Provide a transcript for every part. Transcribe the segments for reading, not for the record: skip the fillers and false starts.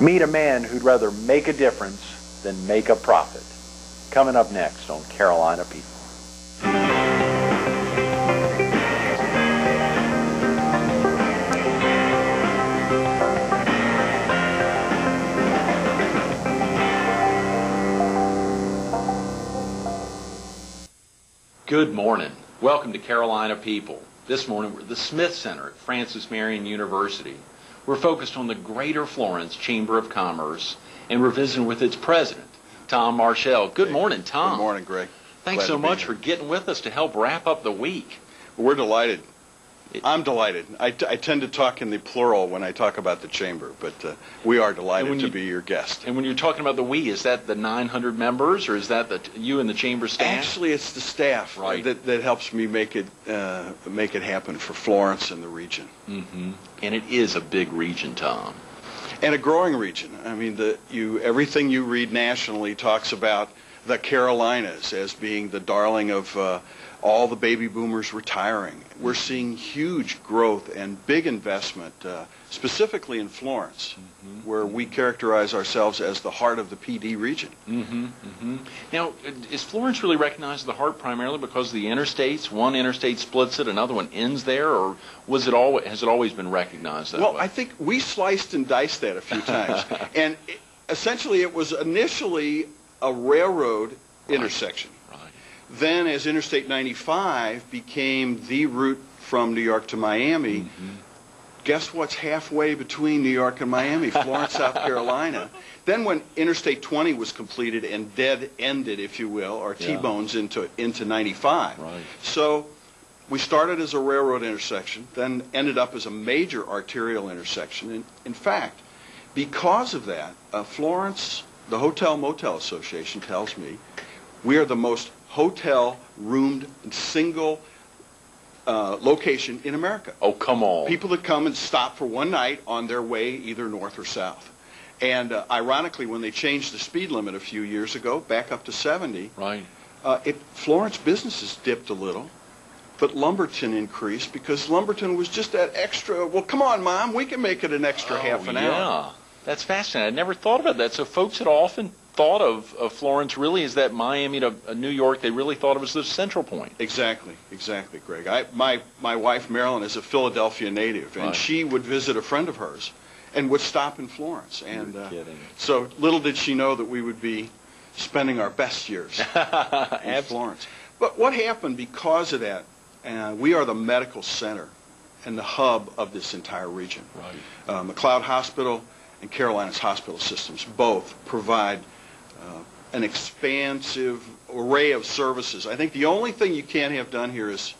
Meet a man who'd rather make a difference than make a profit. Coming up next on Carolina People. Good morning. Welcome to Carolina People. This morning we're at the Smith Center at Francis Marion University. We're focused on the Greater Florence Chamber of Commerce, and we're visiting with its president, Tom Marschel. Good morning, Tom. Good morning, Greg. Thanks so much for getting with us to help wrap up the week. We're delighted. I'm delighted. I tend to talk in the plural when I talk about the chamber, but we are delighted to be your guest. And when you're talking about the we, is that the 900 members, or is that you and the chamber staff? Actually, it's the staff that helps me make it happen for Florence and the region. Mm-hmm. And it is a big region, Tom. And a growing region. I mean, everything you read nationally talks about the Carolinas as being the darling of all the baby boomers retiring. We're seeing huge growth and big investment, specifically in Florence, where we characterize ourselves as the heart of the PD region. Now, is Florence really recognized as the heart primarily because of the interstates? One interstate splits it, another one ends there, or has it always been recognized that way? Well, I think we sliced and diced that a few times. And essentially, it was initially a railroad intersection. Then, as Interstate 95 became the route from New York to Miami, guess what's halfway between New York and Miami? Florence, South Carolina. Then when Interstate 20 was completed and dead-ended, if you will, or T-bones into 95. So we started as a railroad intersection, then ended up as a major arterial intersection. And in fact, because of that, Florence, the Hotel Motel Association tells me, we are the most hotel-roomed, single location in America. Oh, come on. People that come and stop for one night on their way either north or south. And ironically, when they changed the speed limit a few years ago, back up to 70, Florence businesses dipped a little, but Lumberton increased because Lumberton was just that extra, well, come on, Mom, we can make it an extra half an hour. Yeah, that's fascinating. I never thought about that. So folks had often thought of Florence really as that Miami to New York. They really thought it was the central point. Exactly, Greg. My wife Marilyn is a Philadelphia native, and she would visit a friend of hers and would stop in Florence. And so little did she know that we would be spending our best years in Florence. But what happened because of that? We are the medical center and the hub of this entire region. McLeod Hospital and Carolinas Hospital Systems both provide an expansive array of services. I think the only thing you can't have done here is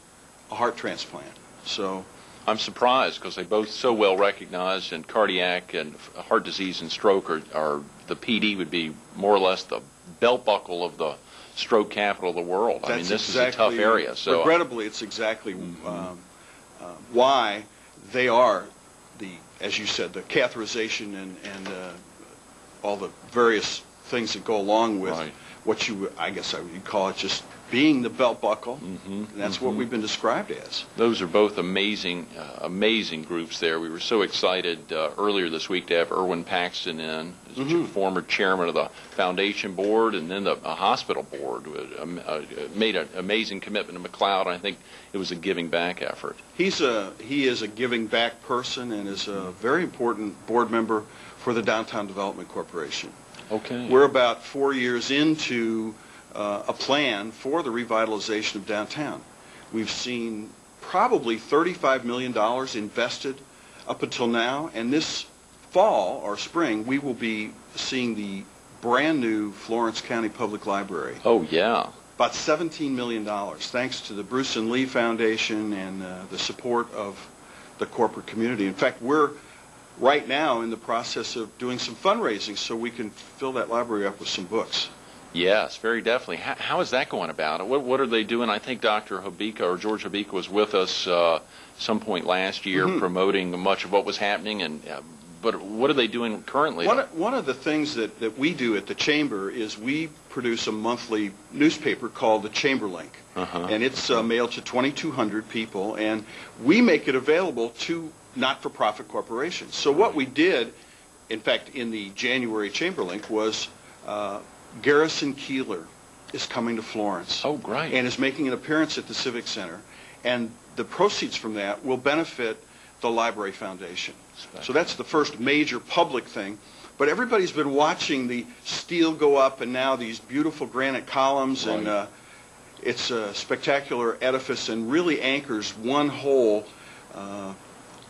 a heart transplant. So I'm surprised because they both so well recognized, and cardiac and heart disease and stroke are the PD would be more or less the belt buckle of the stroke capital of the world. I mean, this is a tough area. So regrettably, it's exactly why they are as you said, the catheterization and all the various things that go along with what I guess I would call it just being the belt buckle. And that's what we've been described as. Those are both amazing groups there. We were so excited earlier this week to have Erwin Paxton in, as former chairman of the foundation board and then the hospital board. Made an amazing commitment to McLeod, and I think it was a giving back effort. He is a giving back person and is a very important board member for the Downtown Development Corporation. Okay. We're about 4 years into a plan for the revitalization of downtown. We've seen probably $35 million invested up until now, and this fall or spring we will be seeing the brand new Florence County Public Library. Oh, yeah. About $17 million, thanks to the Bruce and Lee Foundation and the support of the corporate community. In fact, we're right now in the process of doing some fundraising so we can fill that library up with some books. Yes, very definitely. How is that going about it? What are they doing? I think Dr. Hobika or George Hobika was with us some point last year promoting much of what was happening. But what are they doing currently? One of the things that we do at the Chamber is we produce a monthly newspaper called the Chamber Link. And it's mailed to 2,200 people, and we make it available to not-for-profit corporations. So what we did in fact, in the January Chamber Link was Garrison Keillor is coming to Florence. Oh, great. And is making an appearance at the Civic Center. And the proceeds from that will benefit the Library Foundation. So that's the first major public thing. But everybody's been watching the steel go up and now these beautiful granite columns. Right. And it's a spectacular edifice and really anchors one whole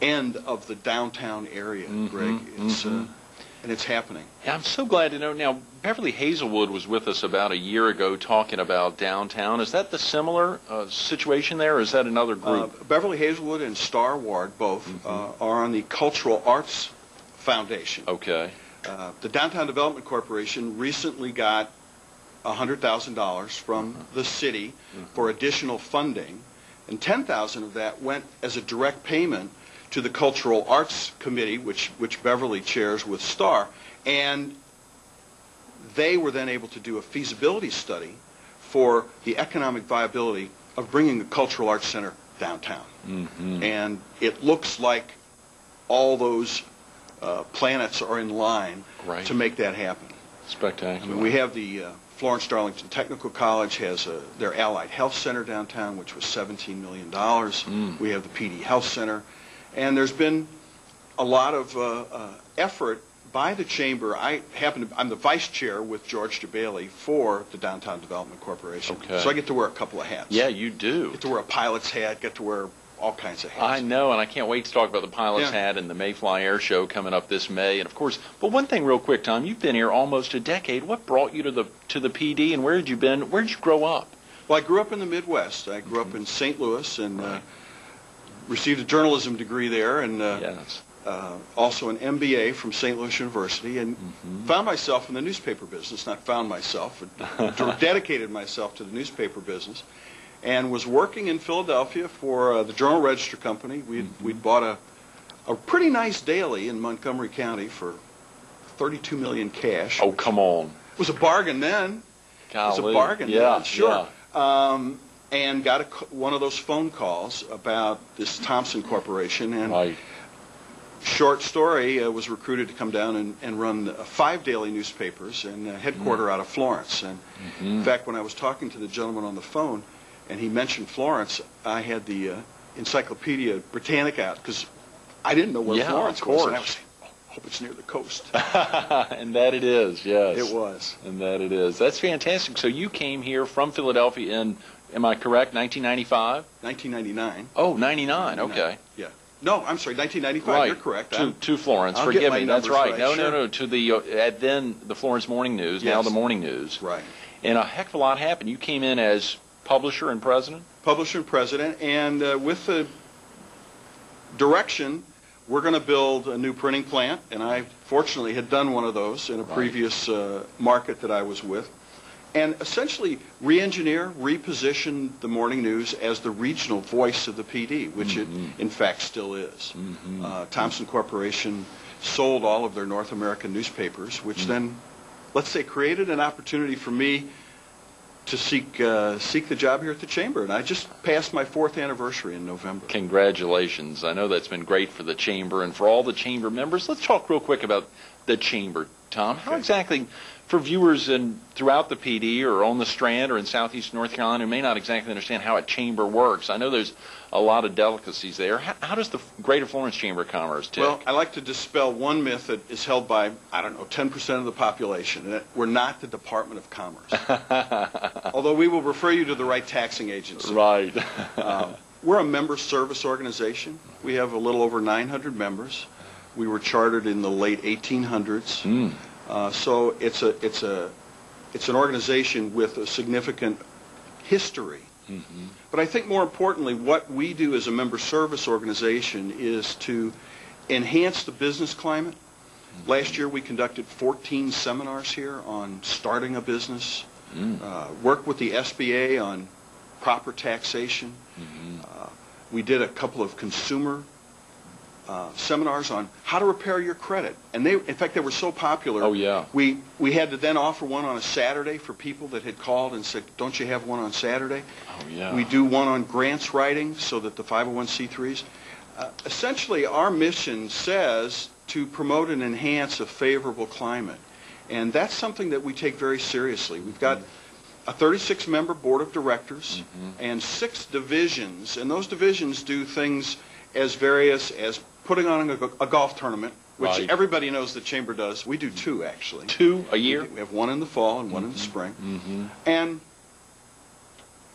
end of the downtown area, Greg. It's, and it's happening. Yeah, I'm so glad to know. Now, Beverly Hazelwood was with us about a year ago talking about downtown. Is that the similar situation there, or is that another group? Beverly Hazelwood and Star Ward both are on the Cultural Arts Foundation. Okay. The Downtown Development Corporation recently got $100,000 from the city for additional funding, and $10,000 of that went as a direct payment to the Cultural Arts Committee, which Beverly chairs with Star, and they were then able to do a feasibility study for the economic viability of bringing the Cultural Arts Center downtown. And it looks like all those planets are in line to make that happen. Spectacular. I mean, we have the Florence Darlington Technical College has their Allied Health Center downtown, which was $17 million. We have the PD Health Center. And there's been a lot of effort by the Chamber. I'm the vice chair with George DeBailey for the Downtown Development Corporation. Okay. So I get to wear a couple of hats. Yeah, you do. Get to wear a pilot's hat, get to wear all kinds of hats. I know, and I can't wait to talk about the pilot's hat and the Mayfly Air Show coming up this May. And of course, but one thing real quick, Tom, you've been here almost a decade. What brought you to the PD, and where had you been? Where did you grow up? Well, I grew up in the Midwest. I grew up in St. Louis and received a journalism degree there, and also an MBA from St. Louis University, and found myself in the newspaper business. Not found myself, but dedicated myself to the newspaper business, and was working in Philadelphia for the Journal Register Company. We'd bought a pretty nice daily in Montgomery County for $32 million cash. Oh, come on. It was a bargain then. Golly. It was a bargain then, sure. And got one of those phone calls about this Thompson Corporation, and short story, was recruited to come down and run 5 daily newspapers and headquarter out of Florence. And in fact, when I was talking to the gentleman on the phone, and he mentioned Florence, I had the Encyclopedia Britannica out, because I didn't know where Florence was. And I was saying, hope it's near the coast. And that it is, yes. It was. And that it is. That's fantastic. So you came here from Philadelphia in, am I correct, 1995? 1999. Oh, 99, okay. Yeah. No, I'm sorry, 1995, right. You're correct. To Florence, I'll forgive get my me, that's numbers right. right. No, to the, then the Florence Morning News, now the Morning News. Right. And a heck of a lot happened. You came in as publisher and president? Publisher and president, and with the direction, we're going to build a new printing plant, and I fortunately had done one of those in a previous market that I was with, and essentially re-engineer, reposition the Morning News as the regional voice of the PD, which it in fact still is. Thompson Corporation sold all of their North American newspapers, which then, let's say, created an opportunity for me to seek the job here at the Chamber, and I just passed my 4th anniversary in November. Congratulations. I know that's been great for the Chamber and for all the Chamber members. Let's talk real quick about the Chamber, Tom. How exactly, for viewers throughout the PD or on the Strand or in southeast North Carolina who may not exactly understand how a Chamber works, I know there's a lot of delicacies there. How does the Greater Florence Chamber of Commerce tick? Well, I like to dispel one myth that is held by, 10% of the population, and that we're not the Department of Commerce. Although we will refer you to the right taxing agency. Right. We're a member service organization. We have a little over 900 members. We were chartered in the late 1800s. So it's an organization with a significant history. But I think more importantly, what we do as a member service organization is to enhance the business climate. Last year we conducted 14 seminars here on starting a business, worked with the SBA on proper taxation. We did a couple of consumer seminars on how to repair your credit, and in fact they were so popular. Oh yeah. We had to then offer one on a Saturday for people that had called and said, "Don't you have one on Saturday?" Oh yeah. We do one on grants writing so that the 501c3s. Essentially, our mission says to promote and enhance a favorable climate. And that's something that we take very seriously. We've got a 36-member board of directors and 6 divisions, and those divisions do things as various as putting on a golf tournament, which everybody knows the Chamber does. We do 2, actually. 2 a year? We have 1 in the fall and 1 in the spring. And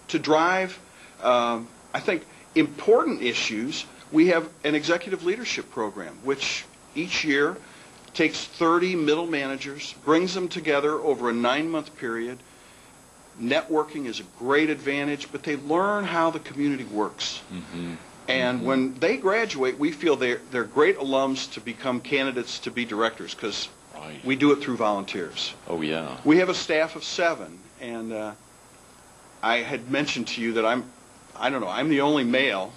to drive, I think, important issues, we have an executive leadership program, which each year takes 30 middle managers, brings them together over a 9-month period. Networking is a great advantage, but they learn how the community works. And when they graduate, we feel they're great alums to become candidates to be directors, because we do it through volunteers. Oh, yeah. We have a staff of 7, and I had mentioned to you that I'm the only male,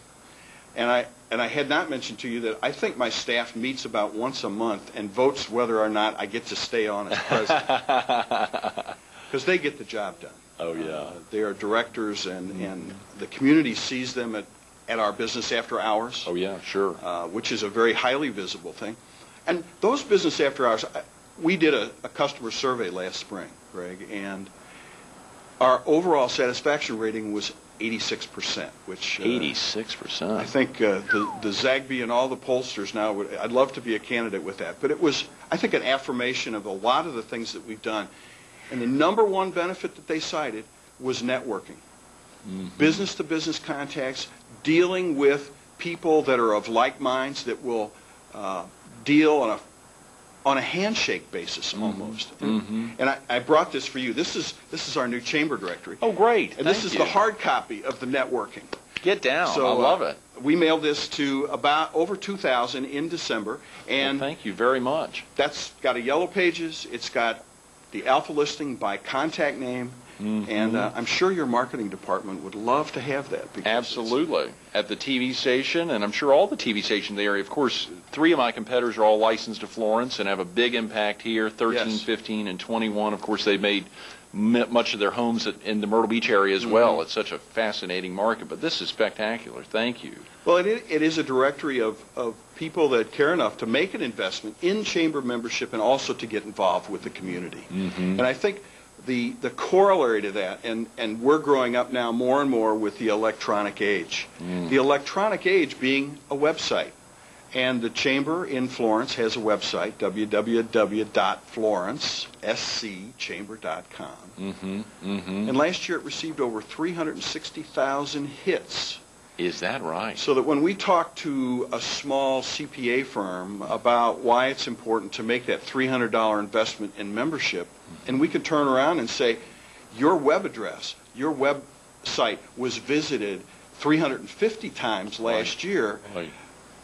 and I had not mentioned to you that I think my staff meets about once a month and votes whether or not I get to stay on as president. Because they get the job done. Oh, yeah. They are directors, and the community sees them at our business after hours. Oh, yeah, sure. Which is a very highly visible thing. And those business after hours, we did a customer survey last spring, Greg, and our overall satisfaction rating was 86%, which 86%. I think the Zagby and all the pollsters now I'd love to be a candidate with that. But it was, I think, an affirmation of a lot of the things that we've done. And the number one benefit that they cited was networking. Business-to-business contacts, dealing with people that are of like minds that will deal on a handshake basis almost. And I brought this for you. This is our new chamber directory. Oh, great. And this is the hard copy of the networking. Get down. So, I love it. We mailed this to about over 2,000 in December. And thank you very much. That's got a yellow pages. It's got the alpha listing by contact name. And I'm sure your marketing department would love to have that. Absolutely. At the TV station, and I'm sure all the TV stations in the area. Of course, 3 of my competitors are all licensed to Florence and have a big impact here, 13, 15, and 21. Of course, they've made much of their homes in the Myrtle Beach area as well. It's such a fascinating market, but this is spectacular. Thank you. Well, it is a directory of people that care enough to make an investment in chamber membership and also to get involved with the community. And I think the corollary to that, and we're growing up now more and more with the electronic age. The electronic age being a website. And the Chamber in Florence has a website, www.florencechamber.com. And last year it received over 360,000 hits. Is that right? So that when we talk to a small CPA firm about why it's important to make that $300 investment in membership, and we can turn around and say, your web address, your website was visited 350 times last year.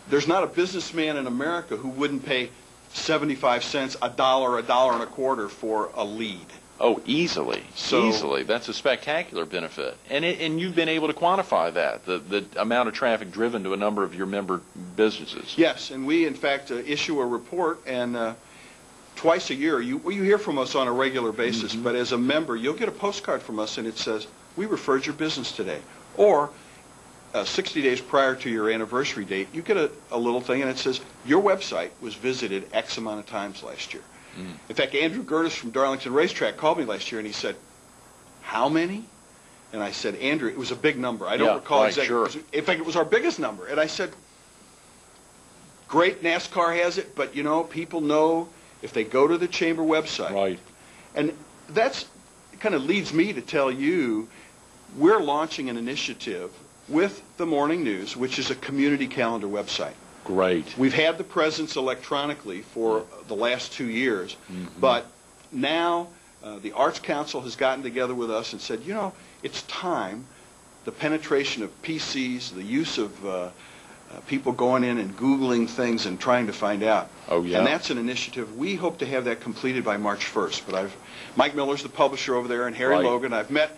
There's not a businessman in America who wouldn't pay 75 cents, $1, $1.25 for a lead. Oh, easily. Easily. That's a spectacular benefit. And you've been able to quantify that, the amount of traffic driven to a number of your member businesses. Yes, and we, in fact, issue a report, and twice a year, you hear from us on a regular basis, but as a member, you'll get a postcard from us, and it says, we referred your business today. Or 60 days prior to your anniversary date, you get a little thing, and it says, your website was visited X amount of times last year. In fact, Andrew Gertis from Darlington Racetrack called me last year, and he said, how many? And I said, Andrew, it was a big number. I don't recall exactly. Sure. In fact, it was our biggest number. And I said, great, NASCAR has it, but, people know if they go to the Chamber website. Right. And that's kind of leads me to tell you, we're launching an initiative with the Morning News, which is a community calendar website. Great. We've had the presence electronically for the last 2 years, but now the Arts Council has gotten together with us and said, it's time. The penetration of PCs, the use of people going in and Googling things and trying to find out. Oh, yeah. And that's an initiative. We hope to have that completed by March 1st. But Mike Miller's the publisher over there, and Harry Logan. I've met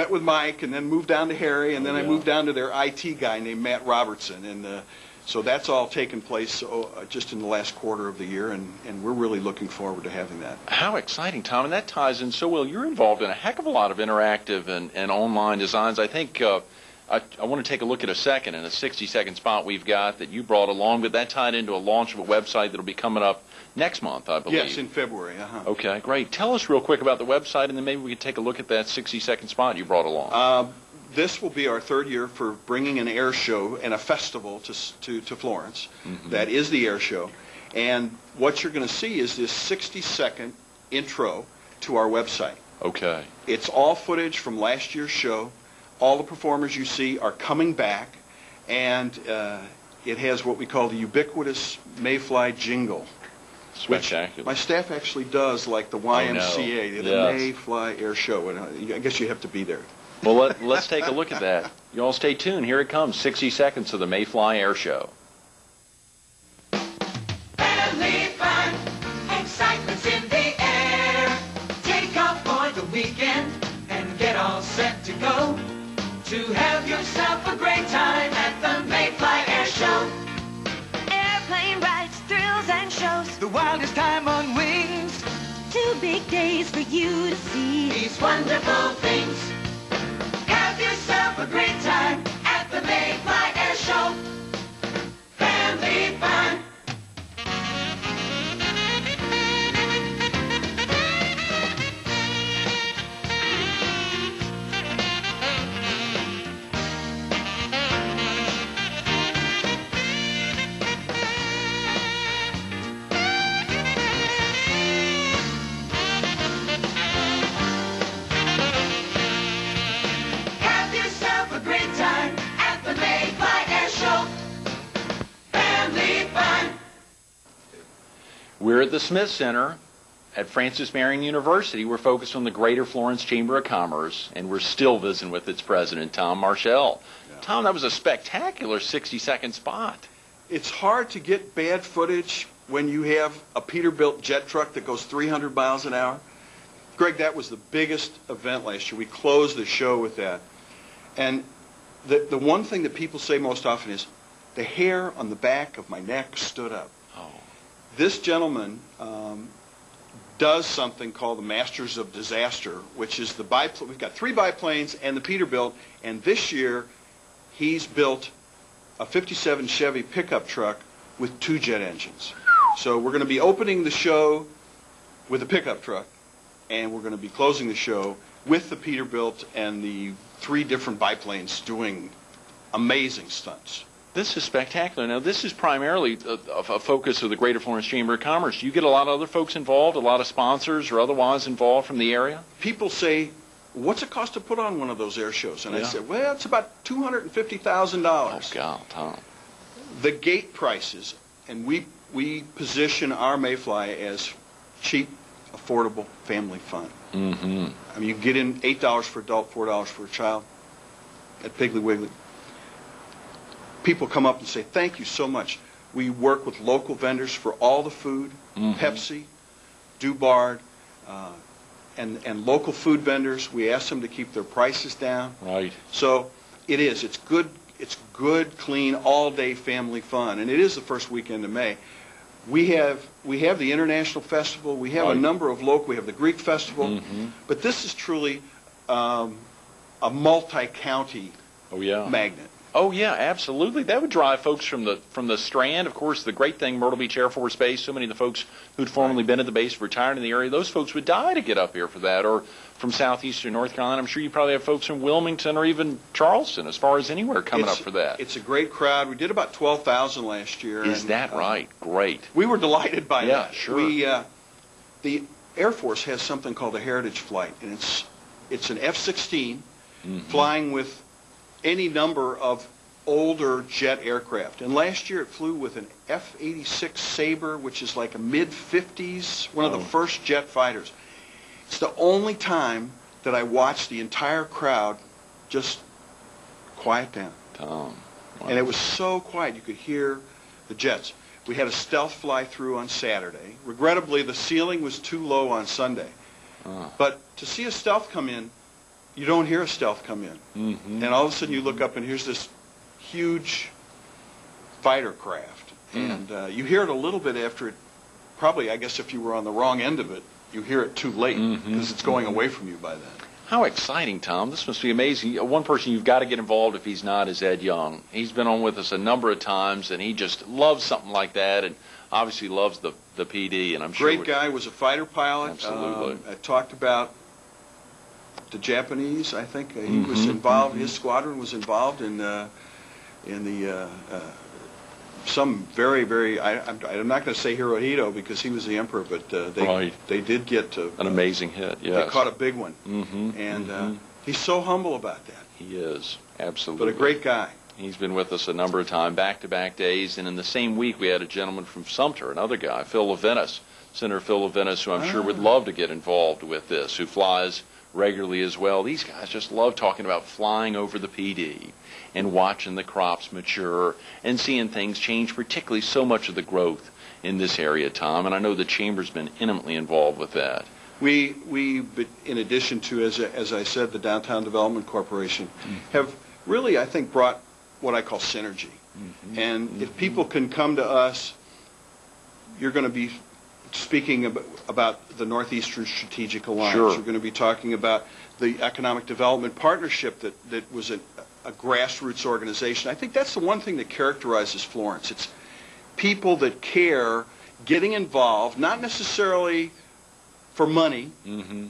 with Mike, and then moved down to Harry, and then I moved down to their IT guy named Matt Robertson. And so that's all taken place just in the last quarter of the year, and we're really looking forward to having that. How exciting, Tom, and that ties in so well. You're involved in a heck of a lot of interactive and online designs. I think I want to take a look at a second and a 60-second spot we've got that you brought along, but that tied into a launch of a website that will be coming up next month, I believe. Yes, in February. Okay, great. Tell us real quick about the website, and then maybe we could take a look at that 60-second spot you brought along. This will be our third year for bringing an air show and a festival to Florence. Mm-hmm. That is the air show. And what you're going to see is this 60-second intro to our website. Okay. It's all footage from last year's show. All the performers you see are coming back, and it has what we call the ubiquitous Mayfly jingle. Spectacular. Which my staff actually does, like the YMCA, the Mayfly Air Show. And I guess you have to be there. Well, let's take a look at that. You all stay tuned. Here it comes, 60 seconds of the Mayfly Air Show. Family fun, excitement's in the air. Take off for the weekend and get all set to go. To have yourself a great time at the Mayfly Air Show. Airplane rides, thrills and shows. The wildest time on wings. 2 big days for you to see. These wonderful things. Have yourself a great time at the Mayfly Air Show. Family fun. Have yourself a great time at the Mayfly Air Show. Family fun. We're at the Smith Center at Francis Marion University. We're focused on the Greater Florence Chamber of Commerce, and we're still visiting with its president, Tom Marschel. Yeah. Tom, that was a spectacular 60-second spot. It's hard to get bad footage when you have a Peterbilt jet truck that goes 300 miles an hour. Greg, that was the biggest event last year. We closed the show with that. And the one thing that people say most often is, the hair on the back of my neck stood up. Oh. This gentleman does something called the Masters of Disaster, which is the biplane. We've got 3 biplanes and the Peterbilt, and this year he's built a 57 Chevy pickup truck with 2 jet engines. So we're going to be opening the show with a pickup truck, and we're going to be closing the show with the Peterbilt and the 3 different biplanes doing amazing stunts. This is spectacular. Now, this is primarily a focus of the Greater Florence Chamber of Commerce. Do you get a lot of other folks involved, a lot of sponsors or otherwise involved from the area? People say, what's it cost to put on one of those air shows? And I Yeah. said, well, it's about $250,000. Oh, God, Tom. The gate prices, and we position our Mayfly as cheap, affordable family fun. Mm-hmm. I mean, you can get in $8 for adult, $4 for a child at Piggly Wiggly. People come up and say, thank you so much. We work with local vendors for all the food, Pepsi, Dubard, and local food vendors. We ask them to keep their prices down. Right. So it's good, clean, all-day family fun. And it is the first weekend of May. We have the International Festival. We have a Right. number of local. We have the Greek Festival. But this is truly a multi-county Oh, yeah. magnet. Oh, yeah, absolutely. That would drive folks from the Strand. Of course, the great thing, Myrtle Beach Air Force Base, so many of the folks who'd formerly been at the base, retired in the area, those folks would die to get up here for that. Or from southeastern North Carolina, I'm sure you probably have folks from Wilmington or even Charleston, as far as anywhere, coming up for that. It's a great crowd. We did about 12,000 last year. Is and, that right? Great. We were delighted by Yeah, that. sure. The Air Force has something called a Heritage Flight, and it's an F-16 flying with any number of older jet aircraft. And last year it flew with an F-86 Sabre, which is like a mid-50s, one of the first jet fighters. It's the only time that I watched the entire crowd just quiet down. Tom. Wow. And it was so quiet you could hear the jets. We had a stealth fly through on Saturday. Regrettably, the ceiling was too low on Sunday. But to see a stealth come in, you don't hear a stealth come in. And all of a sudden you look up and here's this huge fighter craft. And you hear it a little bit after it, probably, I guess if you were on the wrong end of it, you hear it too late because it's going away from you by then. How exciting, Tom. This must be amazing. One person you've got to get involved if he's not is Ed Young. He's been on with us a number of times, and he just loves something like that, and obviously loves the PD, and I'm sure... Great guy, was a fighter pilot. Absolutely. I talked about the Japanese, I think. He was involved, his squadron was involved in the some very, very, I'm not going to say Hirohito because he was the emperor, but they did get to... An amazing hit, yes. They caught a big one. And he's so humble about that. He is, absolutely. But a great guy. He's been with us a number of times, back-to-back days, and in the same week we had a gentleman from Sumter, another guy, Phil Levinas, Senator Phil Levinas, who I'm sure would love to get involved with this, who flies regularly as well. These guys just love talking about flying over the PD and watching the crops mature and seeing things change, particularly so much of the growth in this area, Tom, and I know the Chamber's been intimately involved with that. We in addition to, as I said, the Downtown Development Corporation, have really, I think, brought what I call synergy. And if people can come to us, you're going to be speaking about the Northeastern Strategic Alliance. Sure. You're going to be talking about the Economic Development Partnership that was a grassroots organization. I think that's the one thing that characterizes Florence. It's people that care, getting involved, not necessarily for money,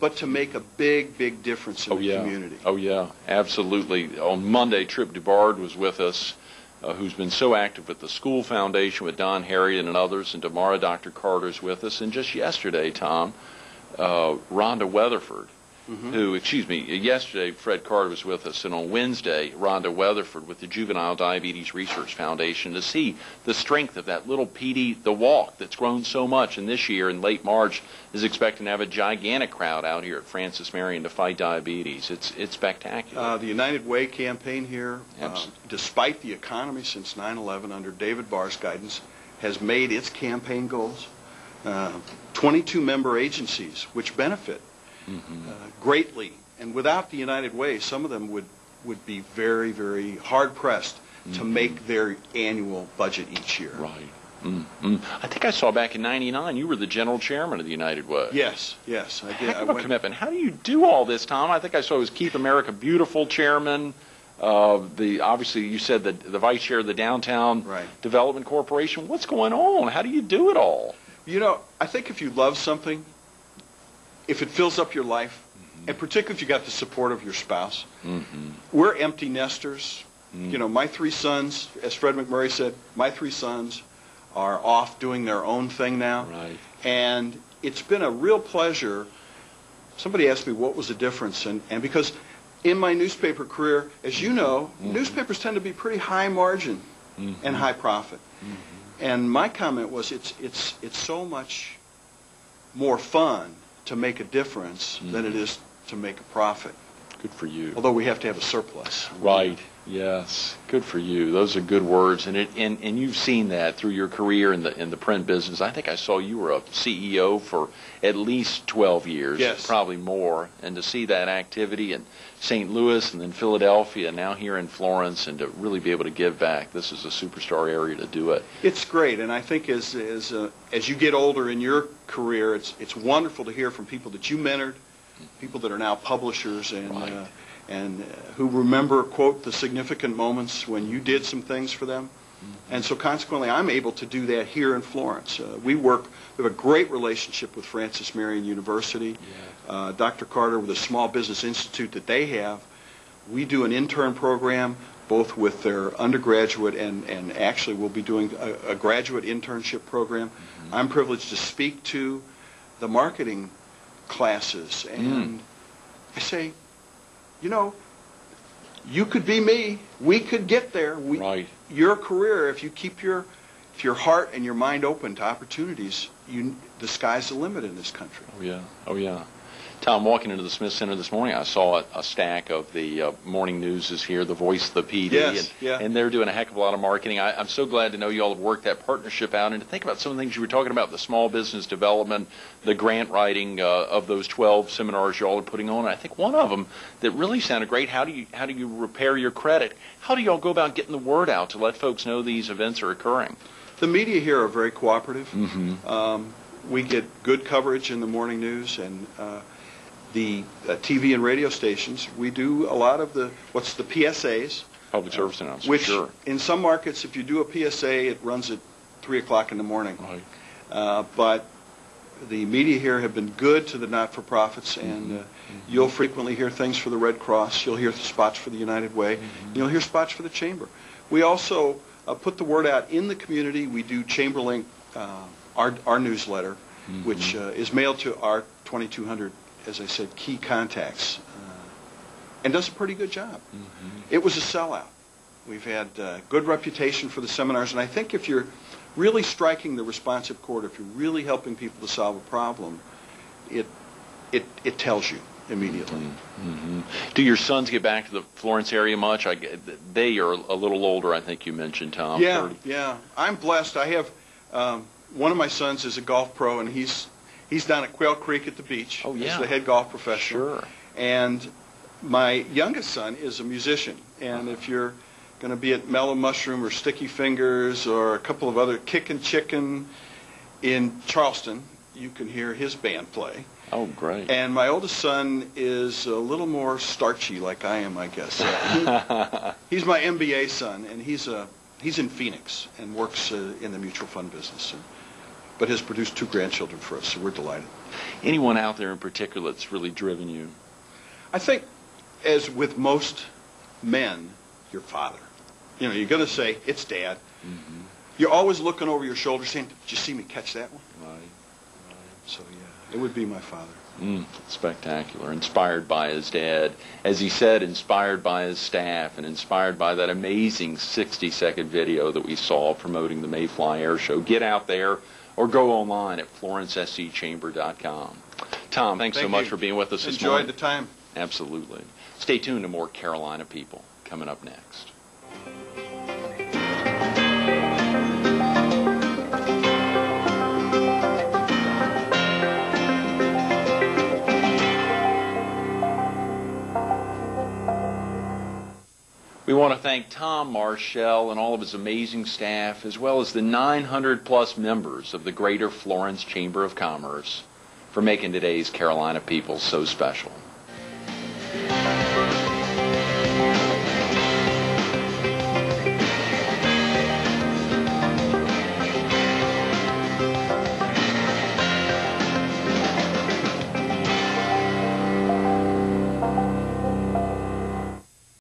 but to make a big, big difference in the community. Oh, yeah, absolutely. On Monday, Trip DuBard was with us, who's been so active with the School Foundation with Don Harriet and others, and tomorrow Dr. Carter's with us. And just yesterday, Tom, Rhonda Weatherford, yesterday Fred Carter was with us, and on Wednesday, Rhonda Weatherford with the Juvenile Diabetes Research Foundation, to see the strength of that little PD, the walk that's grown so much, and this year in late March is expecting to have a gigantic crowd out here at Francis Marion to fight diabetes. It's spectacular. The United Way campaign here, despite the economy since 9/11 under David Barr's guidance, has made its campaign goals. 22 member agencies which benefit greatly, and without the United Way, some of them would be very, very hard pressed to make their annual budget each year. Right. I think I saw back in '99 you were the general chairman of the United Way. Yes, I did. Heck of a commitment. How do you do all this, Tom? I think I saw it was Keep America Beautiful chairman. Obviously you said the vice chair of the Downtown Development Corporation. What's going on? How do you do it all? You know, I think if you love something, if it fills up your life, and particularly if you got the support of your spouse. We're empty nesters. You know, my 3 sons, as Fred McMurray said, my 3 sons are off doing their own thing now. Right. And it's been a real pleasure. Somebody asked me what was the difference, and because in my newspaper career, as you know, newspapers tend to be pretty high margin and high profit. And my comment was it's so much more fun to make a difference than it is to make a profit. Good for you. Although we have to have a surplus. Right. Yes. Good for you. Those are good words, and you've seen that through your career in the print business. I think I saw you were a CEO for at least 12 years. Yes. Probably more. And to see that activity in St. Louis and then Philadelphia, and now here in Florence, and to really be able to give back, this is a superstar area to do it. It's great, and I think as you get older in your career, it's wonderful to hear from people that you mentored, people that are now publishers, and who remember, quote, the significant moments when you did some things for them. And so consequently, I'm able to do that here in Florence. We have a great relationship with Francis Marion University. Dr. Carter, with a small business institute that they have, we do an intern program both with their undergraduate and actually we'll be doing a graduate internship program. I'm privileged to speak to the marketing classes, and I say, you know, you could be me. We could get there. Your career, if you keep your heart and your mind open to opportunities, the sky's the limit in this country. Oh yeah. Oh yeah. Tom, walking into the Smith Center this morning, I saw a stack of the morning news is here, the Voice of the PD, and they're doing a heck of a lot of marketing. I'm so glad to know you all have worked that partnership out, and to think about some of the things you were talking about, the small business development, the grant writing of those 12 seminars you all are putting on. I think one of them that really sounded great, how do you repair your credit? How do you all go about getting the word out to let folks know these events are occurring? The media here are very cooperative. We get good coverage in the morning news, and the TV and radio stations, we do a lot of the PSAs. Public service announcements, Which, sure. in some markets, if you do a PSA, it runs at 3 o'clock in the morning. Right. But the media here have been good to the not-for-profits, and you'll frequently hear things for the Red Cross. You'll hear spots for the United Way. You'll hear spots for the Chamber. We also put the word out in the community. We do ChamberLink, our newsletter, which is mailed to our 2,200, as I said, key contacts, and does a pretty good job. It was a sellout. We've had good reputation for the seminars, and I think if you're really striking the responsive chord, if you're really helping people to solve a problem, it tells you immediately. Do your sons get back to the Florence area much? They are a little older, I think you mentioned, Tom. Yeah, 30. yeah. I'm blessed. I have one of my sons is a golf pro, and he's down at Quail Creek at the beach. Oh, yeah. He's the head golf professional. Sure. And my youngest son is a musician, and if you're going to be at Mellow Mushroom or Sticky Fingers or a couple of other Kickin' Chicken in Charleston, you can hear his band play. Oh, great. And my oldest son is a little more starchy, like I am, I guess. He's my MBA son, and he's in Phoenix and works in the mutual fund business, but has produced 2 grandchildren for us, so we're delighted. Anyone out there in particular that's really driven you? I think, as with most men, your father. You know, you're going to say, it's Dad. You're always looking over your shoulder saying, did you see me catch that one? Right. So, yeah, it would be my father. Spectacular. Inspired by his dad. As he said, inspired by his staff, and inspired by that amazing 60-second video that we saw promoting the Mayfly Air Show. Get out there or go online at florencescchamber.com. Tom, thanks so much for being with us this morning. Enjoyed the time. Absolutely. Stay tuned to more Carolina People coming up next. We want to thank Tom Marschel and all of his amazing staff, as well as the 900-plus members of the Greater Florence Chamber of Commerce, for making today's Carolina People so special.